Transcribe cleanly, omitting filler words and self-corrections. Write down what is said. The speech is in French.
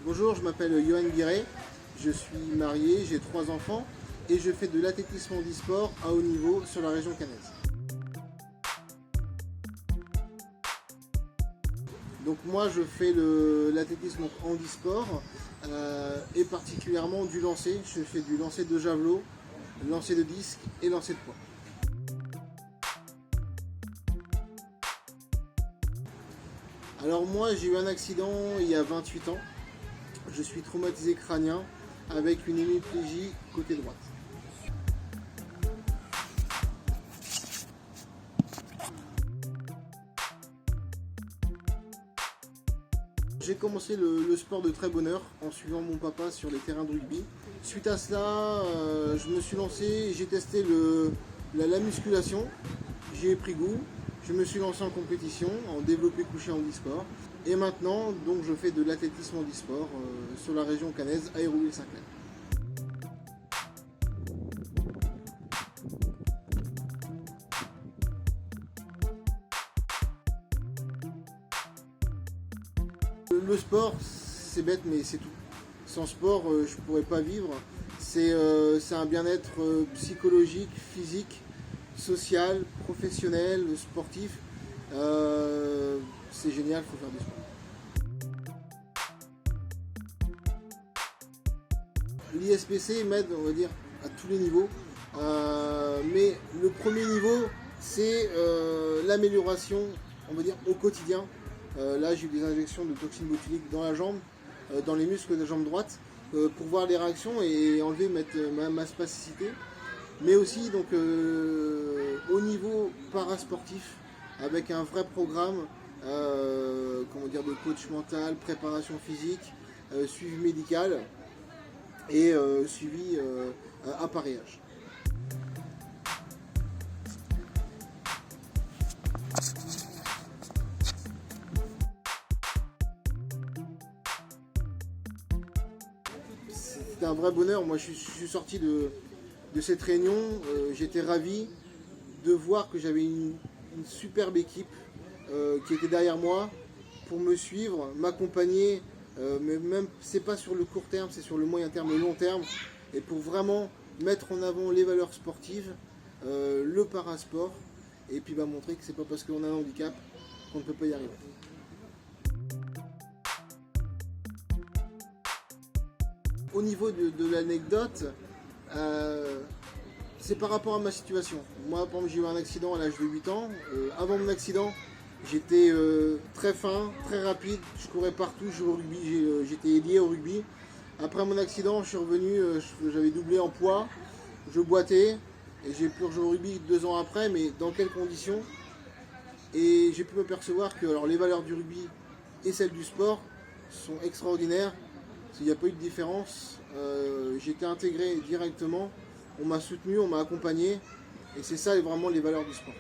Bonjour, je m'appelle Johan Guiret, je suis marié, j'ai 3 enfants et je fais de l'athlétisme handisport à haut niveau sur la région caennaise. Donc moi je fais l'athlétisme handisport et particulièrement du lancer. Je fais du lancer de javelot, lancer de disque et lancer de poids. Alors moi j'ai eu un accident il y a 28 ans. Je suis traumatisé crânien avec une hémiplégie côté droite. J'ai commencé le sport de très bonne heure en suivant mon papa sur les terrains de rugby. Suite à cela, je me suis lancé, j'ai testé la musculation, j'y ai pris goût, je me suis lancé en compétition, en développé couché handisport. Et maintenant, donc, je fais de l'athlétisme handisport sur la région caennaise à Hérouville-Saint-Clair. Le sport, c'est bête, mais c'est tout. Sans sport, je ne pourrais pas vivre. C'est un bien-être psychologique, physique, social, professionnel, sportif. C'est génial, il faut faire du sport. L'ISPC m'aide, on va dire, à tous les niveaux. Mais le premier niveau, c'est l'amélioration, on va dire, au quotidien. Là, j'ai eu des injections de toxines botuliques dans la jambe, dans les muscles de la jambe droite, pour voir les réactions et enlever ma spasticité. Mais aussi donc, au niveau parasportif, avec un vrai programme comment dire, de coach mental, préparation physique, suivi médical et suivi appareillage. C'était un vrai bonheur. Moi, je suis sorti de cette réunion. J'étais ravi de voir que j'avais une superbe équipe qui était derrière moi pour me suivre, m'accompagner. Mais même, c'est pas sur le court terme, c'est sur le moyen terme, le long terme. Et pour vraiment mettre en avant les valeurs sportives, le parasport, et puis montrer que c'est pas parce qu'on a un handicap qu'on ne peut pas y arriver. Au niveau de l'anecdote, c'est par rapport à ma situation. Moi, par exemple, j'ai eu un accident à l'âge de 8 ans. Avant mon accident, j'étais très fin, très rapide, je courais partout, je jouais au rugby, j'étais lié au rugby. Après mon accident, je suis revenu, j'avais doublé en poids, je boitais, et j'ai pu rejouer au rugby 2 ans après, mais dans quelles conditions? Et j'ai pu m'apercevoir que alors, les valeurs du rugby et celles du sport sont extraordinaires. Il n'y a pas eu de différence, j'ai été intégré directement, on m'a soutenu, on m'a accompagné, et c'est ça vraiment les valeurs du sport.